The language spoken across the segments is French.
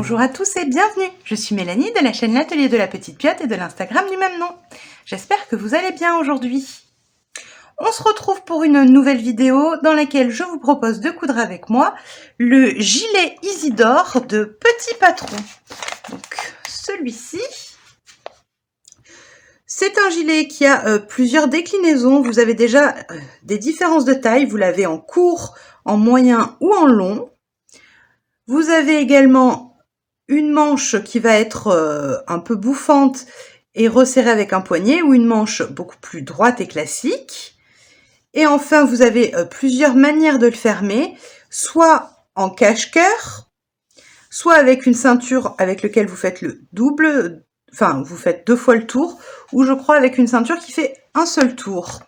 Bonjour à tous et bienvenue. Je suis Mélanie de la chaîne L'Atelier de la Petite Piotte et de l'Instagram du même nom. J'espère que vous allez bien aujourd'hui. On se retrouve pour une nouvelle vidéo dans laquelle je vous propose de coudre avec moi le gilet Isidore de Petit Patron. Donc celui-ci, c'est un gilet qui a plusieurs déclinaisons. Vous avez déjà des différences de taille. Vous l'avez en court, en moyen ou en long. Vous avez également une manche qui va être un peu bouffante et resserrée avec un poignet, ou une manche beaucoup plus droite et classique. Et enfin, vous avez plusieurs manières de le fermer, soit en cache-cœur, soit avec une ceinture avec laquelle vous faites le double, enfin vous faites 2 fois le tour, ou je crois avec une ceinture qui fait un seul tour.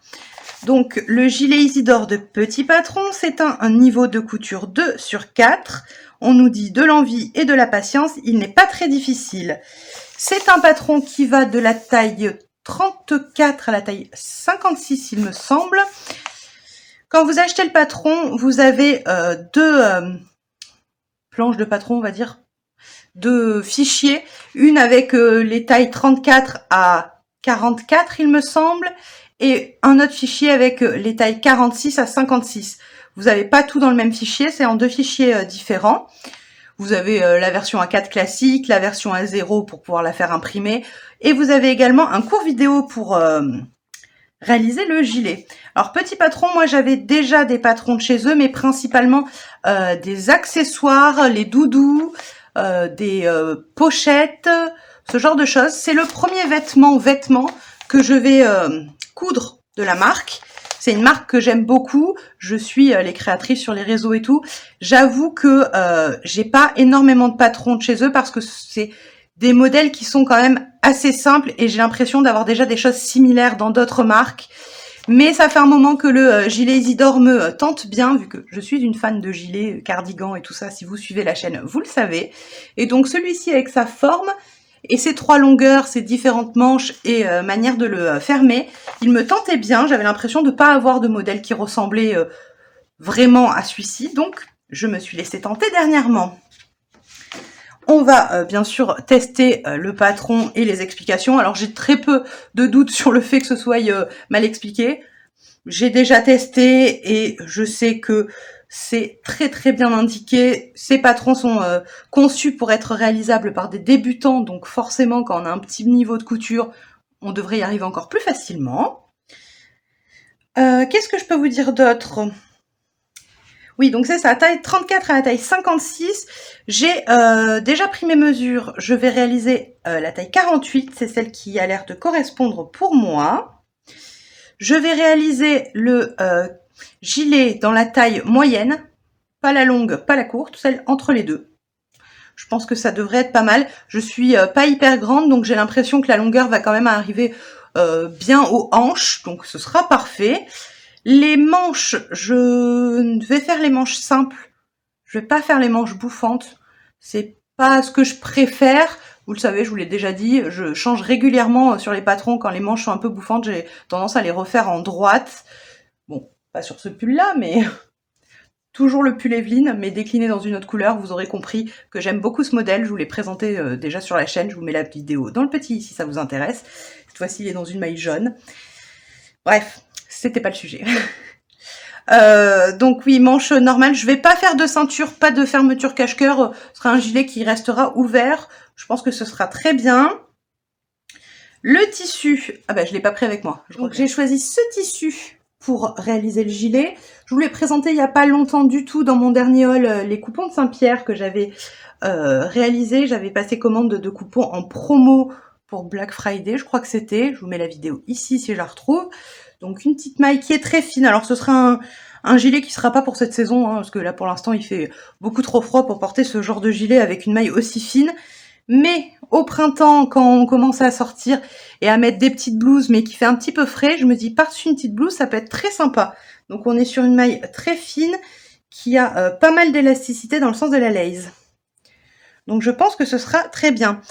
Donc le gilet Isidore de Petit Patron, c'est un niveau de couture 2 sur 4. On nous dit de l'envie et de la patience, il n'est pas très difficile. C'est un patron qui va de la taille 34 à la taille 56, il me semble. Quand vous achetez le patron, vous avez deux planches de patron, on va dire, 2 fichiers. Une avec les tailles 34 à 44, il me semble, et un autre fichier avec les tailles 46 à 56. Vous n'avez pas tout dans le même fichier, c'est en 2 fichiers différents. Vous avez la version A4 classique, la version A0 pour pouvoir la faire imprimer, et vous avez également un court vidéo pour réaliser le gilet. Alors Petit Patron, moi j'avais déjà des patrons de chez eux, mais principalement des accessoires, les doudous, des pochettes, ce genre de choses. C'est le premier vêtement que je vais coudre de la marque. C'est une marque que j'aime beaucoup. Je suis les créatrices sur les réseaux et tout. J'avoue que j'ai pas énormément de patrons de chez eux parce que c'est des modèles qui sont quand même assez simples et j'ai l'impression d'avoir déjà des choses similaires dans d'autres marques. Mais ça fait un moment que le gilet Isidore me tente bien, vu que je suis une fan de gilets, cardigans et tout ça. Si vous suivez la chaîne, vous le savez. Et donc celui-ci avec sa forme et ses 3 longueurs, ses différentes manches et manière de le fermer, il me tentait bien. J'avais l'impression de ne pas avoir de modèle qui ressemblait vraiment à celui-ci. Donc je me suis laissée tenter dernièrement. On va bien sûr tester le patron et les explications. Alors j'ai très peu de doutes sur le fait que ce soit mal expliqué. J'ai déjà testé et je sais que c'est très bien indiqué. Ces patrons sont conçus pour être réalisables par des débutants, donc forcément quand on a un petit niveau de couture, on devrait y arriver encore plus facilement. Qu'est-ce que je peux vous dire d'autre ? Oui, donc c'est ça, taille 34 à la taille 56. J'ai déjà pris mes mesures. Je vais réaliser la taille 48, c'est celle qui a l'air de correspondre pour moi. Je vais réaliser le gilet dans la taille moyenne, pas la longue, pas la courte, celle entre les deux. Je pense que ça devrait être pas mal. Je suis pas hyper grande, donc j'ai l'impression que la longueur va quand même arriver bien aux hanches, donc ce sera parfait. Les manches, je vais faire les manches simples. Je vais pas faire les manches bouffantes. C'est pas ce que je préfère. Vous le savez, je vous l'ai déjà dit, je change régulièrement sur les patrons quand les manches sont un peu bouffantes. J'ai tendance à les refaire en droite. Bon, pas sur ce pull-là, mais toujours le pull Evelyne, mais décliné dans une autre couleur. Vous aurez compris que j'aime beaucoup ce modèle. Je vous l'ai présenté déjà sur la chaîne. Je vous mets la vidéo dans le petit si ça vous intéresse. Cette fois-ci, il est dans une maille jaune. Bref, c'était pas le sujet. Donc oui, manche normale. Je vais pas faire de ceinture, pas de fermeture cache-cœur. Ce sera un gilet qui restera ouvert. Je pense que ce sera très bien. Le tissu, ah bah je l'ai pas pris avec moi. Donc j'ai choisi ce tissu pour réaliser le gilet. Je vous l'ai présenté il y a pas longtemps du tout dans mon dernier haul, les coupons de Saint-Pierre que j'avais réalisé. J'avais passé commande de coupons en promo pour Black Friday, je crois que c'était. Je vous mets la vidéo ici si je la retrouve. Donc une petite maille qui est très fine. Alors ce sera un gilet qui sera pas pour cette saison, hein, parce que là pour l'instant il fait beaucoup trop froid pour porter ce genre de gilet avec une maille aussi fine. Mais au printemps, quand on commence à sortir et à mettre des petites blouses, mais qui fait un petit peu frais, je me dis par-dessus une petite blouse, ça peut être très sympa. Donc on est sur une maille très fine qui a pas mal d'élasticité dans le sens de la lace. Donc je pense que ce sera très bien.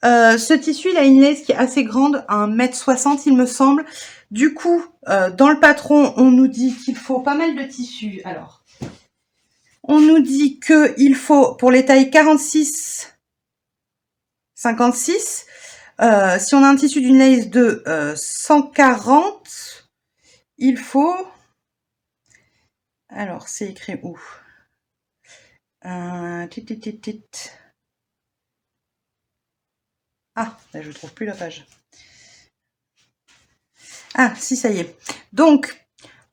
Ce tissu, il a une lace qui est assez grande, 1,60 m il me semble. Du coup, dans le patron, on nous dit qu'il faut pas mal de tissu. Alors, on nous dit qu'il faut, pour les tailles 46 56. Si on a un tissu d'une lace de 140, il faut... Alors, c'est écrit où? Ah, je trouve plus la page. Ah, si, ça y est. Donc,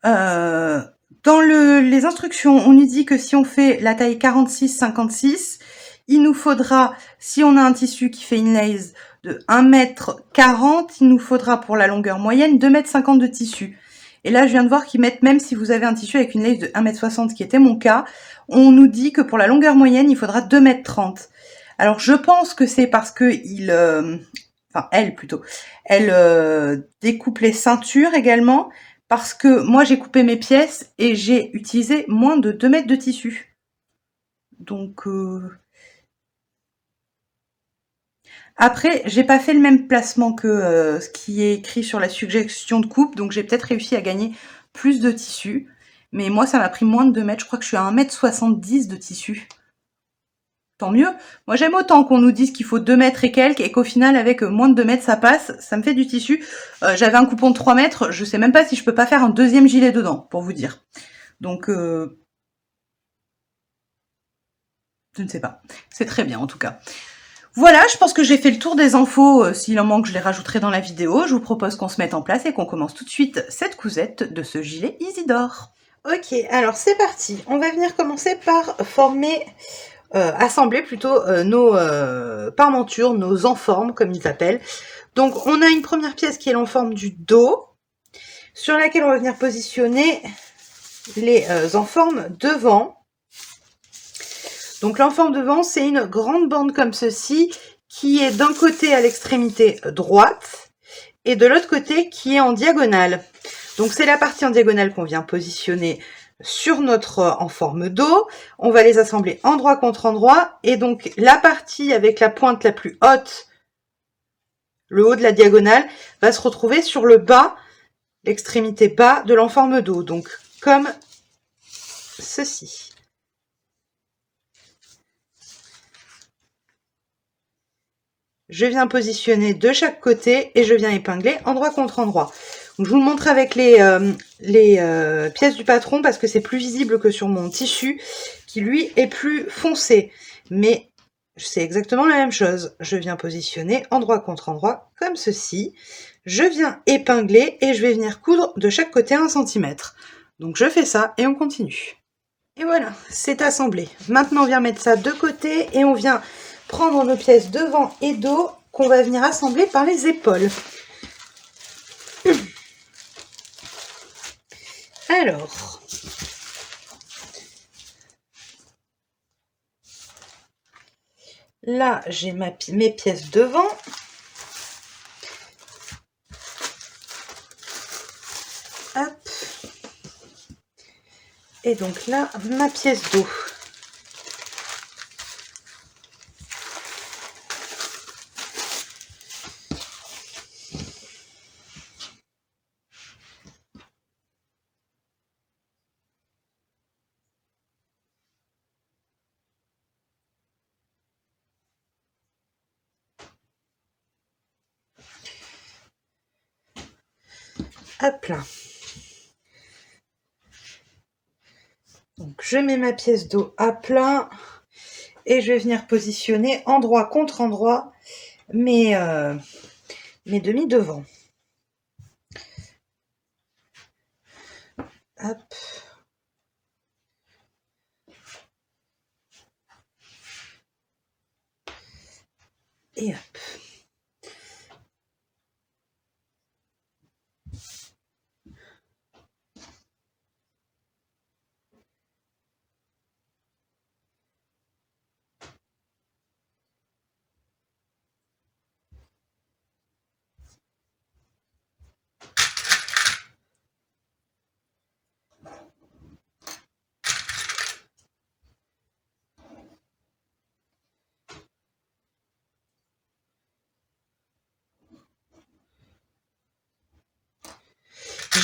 dans les instructions, on nous dit que si on fait la taille 46-56, il nous faudra, si on a un tissu qui fait une lace de 1,40 m, il nous faudra pour la longueur moyenne 2,50 m de tissu. Et là, je viens de voir qu'ils mettent, même si vous avez un tissu avec une lace de 1,60 m, ce qui était mon cas, on nous dit que pour la longueur moyenne, il faudra 2,30 m. Alors, je pense que c'est parce que enfin, elle plutôt, elle découpe les ceintures également, parce que moi, j'ai coupé mes pièces et j'ai utilisé moins de 2 mètres de tissu. Donc... Après, j'ai pas fait le même placement que ce qui est écrit sur la suggestion de coupe, donc j'ai peut-être réussi à gagner plus de tissu. Mais moi, ça m'a pris moins de 2 mètres. Je crois que je suis à 1,70 m de tissu. Tant mieux. Moi, j'aime autant qu'on nous dise qu'il faut 2 mètres et quelques, et qu'au final, avec moins de 2 mètres, ça passe. Ça me fait du tissu. J'avais un coupon de 3 mètres. Je sais même pas si je peux pas faire un deuxième gilet dedans, pour vous dire. Donc, je ne sais pas. C'est très bien, en tout cas. Voilà, je pense que j'ai fait le tour des infos. S'il en manque, je les rajouterai dans la vidéo. Je vous propose qu'on se mette en place et qu'on commence tout de suite cette cousette de ce gilet Isidore. Ok, alors c'est parti. On va venir commencer par former, assembler plutôt nos parmentures, nos enformes comme ils appellent. Donc on a une première pièce qui est l'enforme du dos, sur laquelle on va venir positionner les enformes devant. Donc l'enforme devant, c'est une grande bande comme ceci, qui est d'un côté à l'extrémité droite, et de l'autre côté qui est en diagonale. Donc c'est la partie en diagonale qu'on vient positionner sur notre enforme dos. On va les assembler endroit contre endroit, et donc la partie avec la pointe la plus haute, le haut de la diagonale, va se retrouver sur le bas, l'extrémité bas de l'enforme dos, donc comme ceci. Je viens positionner de chaque côté et je viens épingler endroit contre endroit. Donc, je vous le montre avec les pièces du patron parce que c'est plus visible que sur mon tissu qui lui est plus foncé. Mais c'est exactement la même chose. Je viens positionner endroit contre endroit comme ceci. Je viens épingler et je vais venir coudre de chaque côté 1 cm. Donc je fais ça et on continue. Et voilà, c'est assemblé. Maintenant on vient mettre ça de côté et on vient prendre nos pièces devant et dos qu'on va venir assembler par les épaules. Alors, là j'ai mes pièces devant. Hop. Et donc là, ma pièce dos. Hop là. Donc je mets ma pièce dos à plat et je vais venir positionner endroit contre endroit mes demi devant. Hop. Et hop.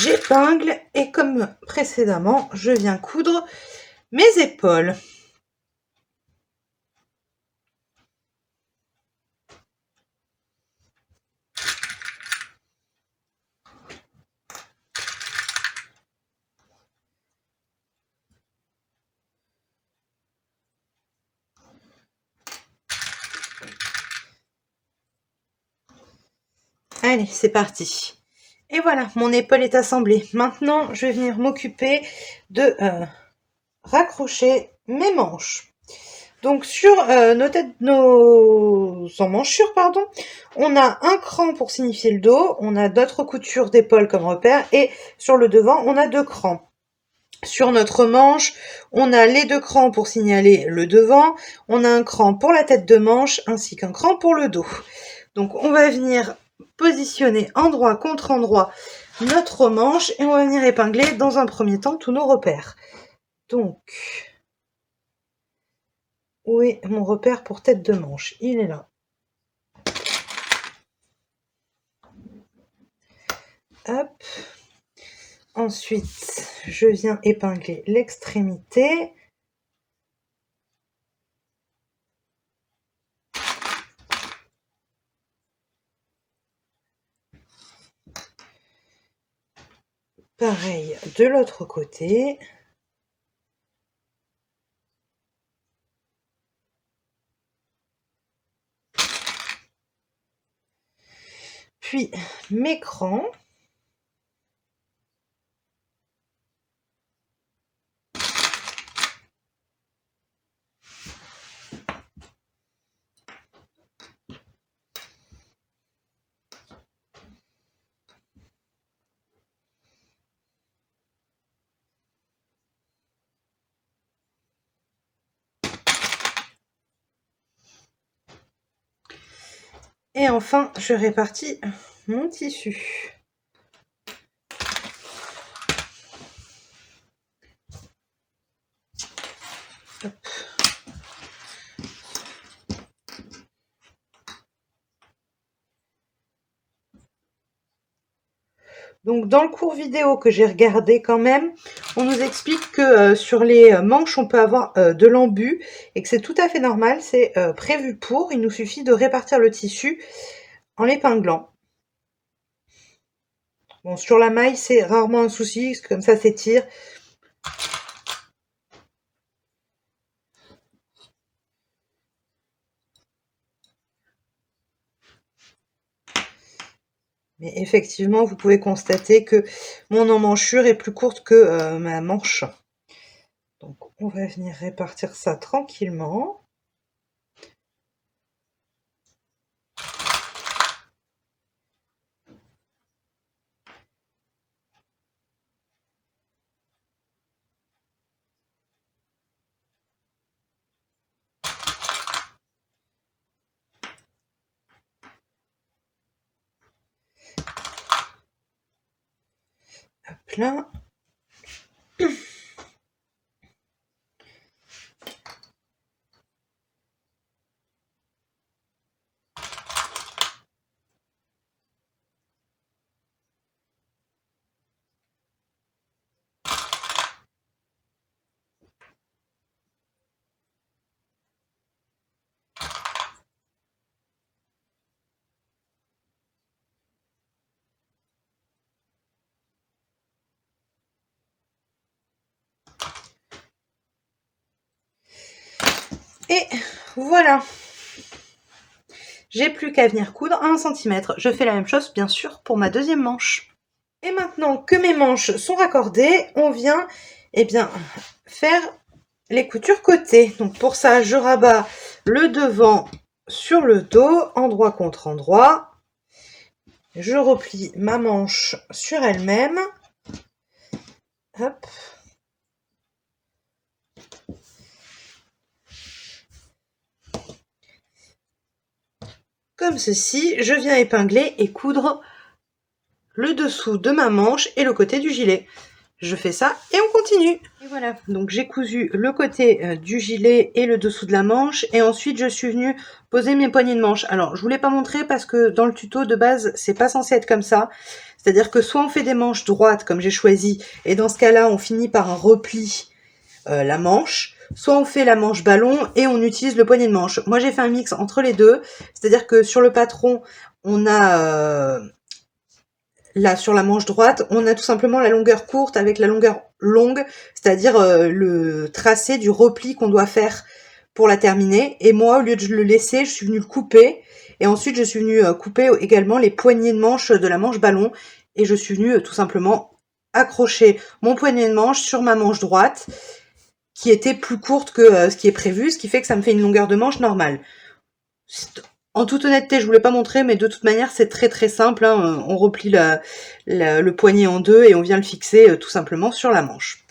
J'épingle et comme précédemment, je viens coudre mes épaules. Allez, c'est parti. Et voilà, mon épaule est assemblée. Maintenant, je vais venir m'occuper de raccrocher mes manches. Donc sur nos emmanchures, pardon, on a un cran pour signifier le dos, on a d'autres coutures d'épaule comme repère, et sur le devant, on a 2 crans. Sur notre manche, on a les 2 crans pour signaler le devant, on a un cran pour la tête de manche, ainsi qu'un cran pour le dos. Donc on va venir positionner endroit contre endroit notre manche, et on va venir épingler dans un premier temps tous nos repères. Donc, où est mon repère pour tête de manche? Il est là. Hop. Ensuite, je viens épingler l'extrémité. Pareil de l'autre côté. Puis mes crans. Et enfin, je répartis mon tissu. Hop. Donc dans le cours vidéo que j'ai regardé quand même, on nous explique que sur les manches, on peut avoir de l'embu et que c'est tout à fait normal, c'est prévu pour. Il nous suffit de répartir le tissu en l'épinglant. Bon, sur la maille, c'est rarement un souci, parce que comme ça s'étire. Mais effectivement, vous pouvez constater que mon emmanchure est plus courte que ma manche. Donc, on va venir répartir ça tranquillement. Hop là. Et voilà. J'ai plus qu'à venir coudre à 1 cm. Je fais la même chose, bien sûr, pour ma deuxième manche. Et maintenant que mes manches sont raccordées, on vient, faire les coutures côté. Donc pour ça, je rabats le devant sur le dos, endroit contre endroit. Je replie ma manche sur elle-même. Hop. Comme ceci, je viens épingler et coudre le dessous de ma manche et le côté du gilet. Je fais ça et on continue. Et voilà, donc j'ai cousu le côté du gilet et le dessous de la manche, et ensuite je suis venue poser mes poignées de manche. Alors je vous l'ai pas montré parce que dans le tuto de base c'est pas censé être comme ça, c'est-à-dire que soit on fait des manches droites comme j'ai choisi, et dans ce cas-là on finit par un repli la manche, soit on fait la manche ballon et on utilise le poignet de manche. Moi j'ai fait un mix entre les deux, c'est-à-dire que sur le patron on a là, sur la manche droite, on a tout simplement la longueur courte avec la longueur longue, c'est-à-dire le tracé du repli qu'on doit faire pour la terminer. Et moi, au lieu de le laisser, je suis venue le couper. Et ensuite, je suis venue couper également les poignées de manche de la manche ballon. Et je suis venue tout simplement accrocher mon poignet de manche sur ma manche droite, qui était plus courte que ce qui est prévu, ce qui fait que ça me fait une longueur de manche normale. En toute honnêteté, je voulais pas montrer, mais de toute manière, c'est très très simple. Hein. On replie le poignet en deux et on vient le fixer tout simplement sur la manche.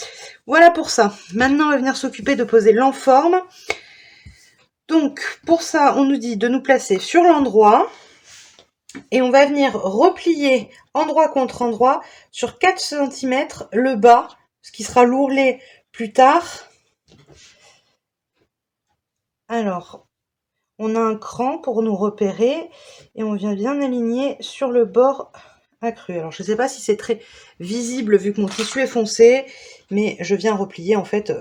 Voilà pour ça. Maintenant, on va venir s'occuper de poser l'enforme. Donc, pour ça, on nous dit de nous placer sur l'endroit. Et on va venir replier endroit contre endroit sur 4 cm le bas, ce qui sera l'ourlet plus tard. Alors, on a un cran pour nous repérer et on vient bien aligner sur le bord accru. Alors, je ne sais pas si c'est très visible vu que mon tissu est foncé, mais je viens replier en fait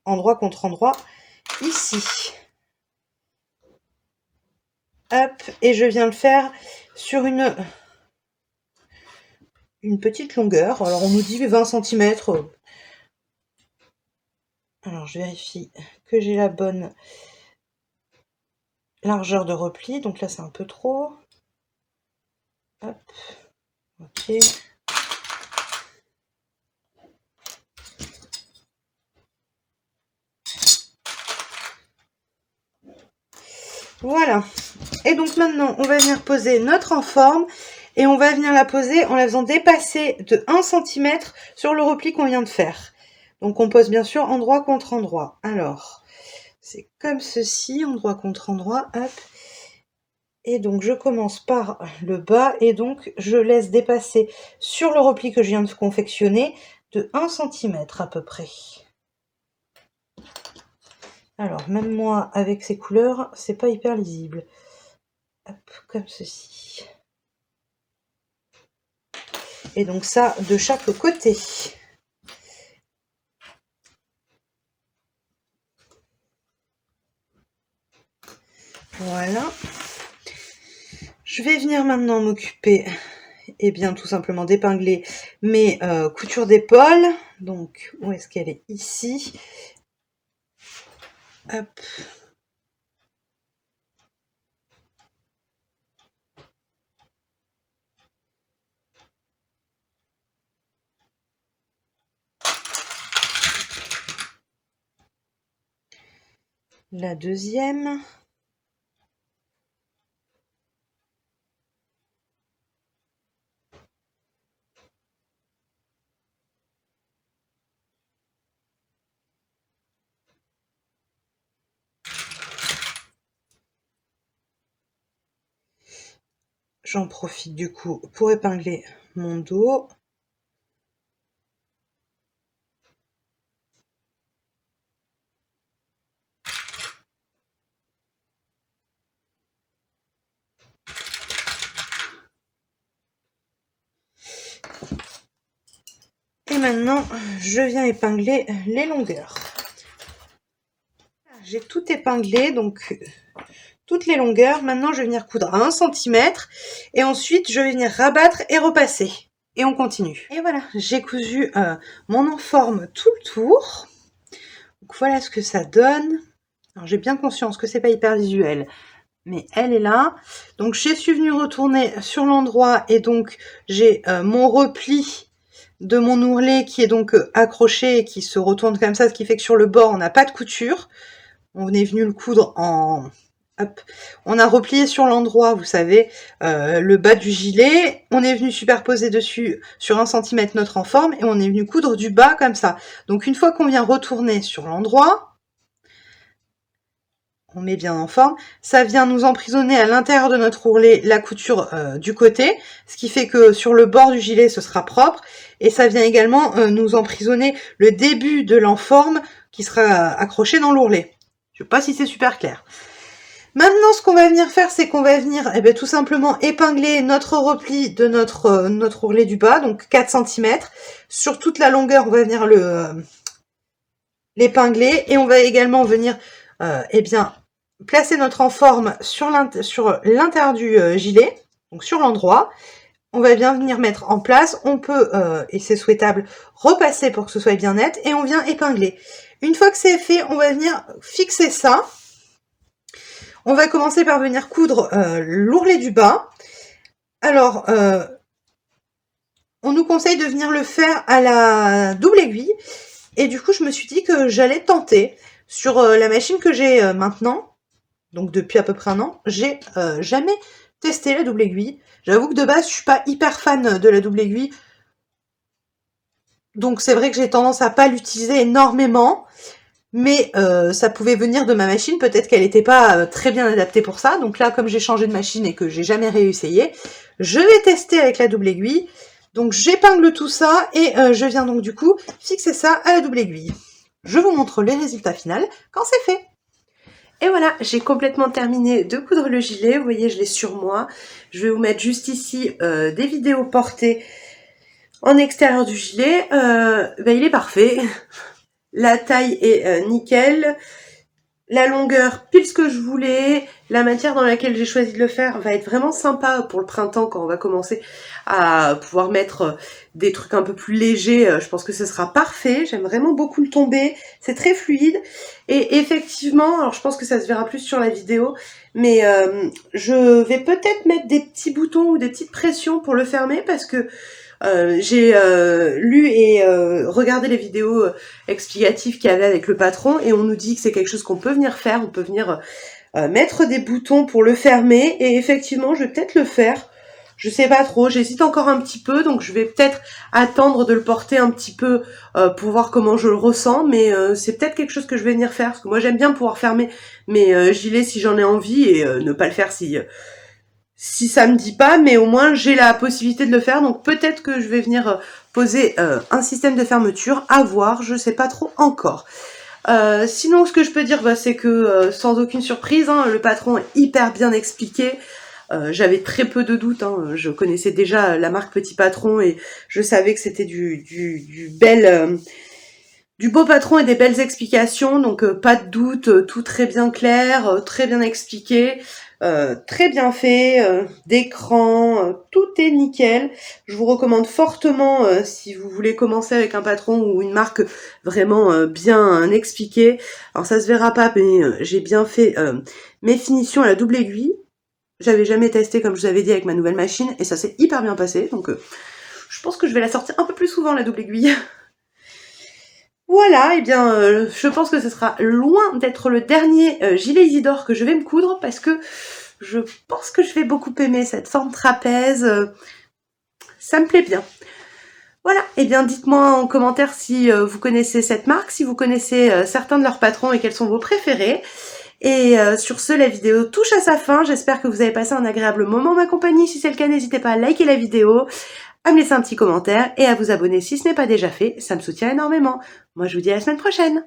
endroit contre endroit ici. Hop, et je viens le faire sur une petite longueur. Alors, on nous dit 20 cm. Alors, je vérifie que j'ai la bonne largeur de repli. Donc là, c'est un peu trop. Hop. Ok. Voilà. Et donc maintenant, on va venir poser notre enforme. Et on va venir la poser en la faisant dépasser de 1 cm sur le repli qu'on vient de faire. Donc, on pose bien sûr endroit contre endroit. Alors, c'est comme ceci, endroit contre endroit, hop. Et donc, je commence par le bas et donc, je laisse dépasser sur le repli que je viens de confectionner de 1 cm à peu près. Alors, même moi, avec ces couleurs, c'est pas hyper lisible. Hop, comme ceci. Et donc ça, de chaque côté. Voilà. Je vais venir maintenant m'occuper, eh bien, tout simplement d'épingler mes coutures d'épaule. Donc, où est-ce qu'elle est? Ici. Hop. La deuxième. J'en profite du coup pour épingler mon dos. Et maintenant, je viens épingler les longueurs. J'ai tout épinglé, donc toutes les longueurs. Maintenant, je vais venir coudre à 1 cm et ensuite, je vais venir rabattre et repasser. Et on continue. Et voilà, j'ai cousu mon enforme tout le tour. Donc voilà ce que ça donne. Alors, j'ai bien conscience que c'est pas hyper visuel, mais elle est là. Donc, je suis venue retourner sur l'endroit et donc, j'ai mon repli de mon ourlet qui est donc accroché et qui se retourne comme ça, ce qui fait que sur le bord, on n'a pas de couture. On est venu le coudre en... Hop. On a replié sur l'endroit, vous savez, le bas du gilet. On est venu superposer dessus sur 1 cm notre enforme et on est venu coudre du bas comme ça. Donc une fois qu'on vient retourner sur l'endroit, on met bien en forme, ça vient nous emprisonner à l'intérieur de notre ourlet la couture du côté, ce qui fait que sur le bord du gilet, ce sera propre. Et ça vient également nous emprisonner le début de l'enforme qui sera accroché dans l'ourlet. Je ne sais pas si c'est super clair. Maintenant, ce qu'on va venir faire, c'est qu'on va venir tout simplement épingler notre repli de notre ourlet du bas, donc 4 cm. Sur toute la longueur, on va venir l'épingler et on va également venir placer notre enforme sur l'intérieur du gilet, donc sur l'endroit. On va bien venir mettre en place, on peut, et c'est souhaitable, repasser pour que ce soit bien net, et on vient épingler. Une fois que c'est fait, on va venir fixer ça. On va commencer par venir coudre l'ourlet du bas. Alors, on nous conseille de venir le faire à la double aiguille. Et du coup, je me suis dit que j'allais tenter sur la machine que j'ai maintenant. Donc depuis à peu près un an, j'ai jamais testé la double aiguille. J'avoue que de base, je suis pas hyper fan de la double aiguille. Donc c'est vrai que j'ai tendance à pas l'utiliser énormément. Mais ça pouvait venir de ma machine, peut-être qu'elle n'était pas très bien adaptée pour ça. Donc là, comme j'ai changé de machine et que j'ai jamais réessayé, je vais tester avec la double aiguille. Donc j'épingle tout ça et je viens donc du coup fixer ça à la double aiguille. Je vous montre les résultats finaux quand c'est fait. Et voilà, j'ai complètement terminé de coudre le gilet. Vous voyez, je l'ai sur moi. Je vais vous mettre juste ici des vidéos portées en extérieur du gilet. Il est parfait. La taille est nickel, la longueur pile ce que je voulais, la matière dans laquelle j'ai choisi de le faire va être vraiment sympa pour le printemps quand on va commencer à pouvoir mettre des trucs un peu plus légers. Je pense que ce sera parfait, j'aime vraiment beaucoup le tombé, c'est très fluide et effectivement, alors je pense que ça se verra plus sur la vidéo, mais je vais peut-être mettre des petits boutons ou des petites pressions pour le fermer parce que j'ai lu et regardé les vidéos explicatives qu'il y avait avec le patron et on nous dit que c'est quelque chose qu'on peut venir faire, on peut venir mettre des boutons pour le fermer et effectivement je vais peut-être le faire, je sais pas trop, j'hésite encore un petit peu donc je vais peut-être attendre de le porter un petit peu pour voir comment je le ressens mais c'est peut-être quelque chose que je vais venir faire parce que moi j'aime bien pouvoir fermer mes gilets si j'en ai envie et ne pas le faire si ça me dit pas, mais au moins j'ai la possibilité de le faire, donc peut-être que je vais venir poser un système de fermeture, à voir, je sais pas trop encore. Sinon, ce que je peux dire, c'est que sans aucune surprise, hein, le patron est hyper bien expliqué. J'avais très peu de doutes, hein, je connaissais déjà la marque Petit Patron et je savais que c'était du beau patron et des belles explications, donc pas de doute, tout très bien clair, très bien expliqué. Très bien fait, d'écran, tout est nickel. Je vous recommande fortement si vous voulez commencer avec un patron ou une marque vraiment bien expliquée. Alors ça se verra pas, mais j'ai bien fait mes finitions à la double aiguille. J'avais jamais testé comme je vous avais dit avec ma nouvelle machine et ça s'est hyper bien passé. Donc je pense que je vais la sortir un peu plus souvent la double aiguille. Voilà, et bien je pense que ce sera loin d'être le dernier gilet Isidore que je vais me coudre parce que je pense que je vais beaucoup aimer cette forme trapèze, ça me plaît bien. Voilà, et bien dites-moi en commentaire si vous connaissez cette marque, si vous connaissez certains de leurs patrons et quels sont vos préférés. Et sur ce, la vidéo touche à sa fin, j'espère que vous avez passé un agréable moment en ma compagnie. Si c'est le cas, n'hésitez pas à liker la vidéo, à me laisser un petit commentaire et à vous abonner si ce n'est pas déjà fait, ça me soutient énormément. Moi je vous dis à la semaine prochaine.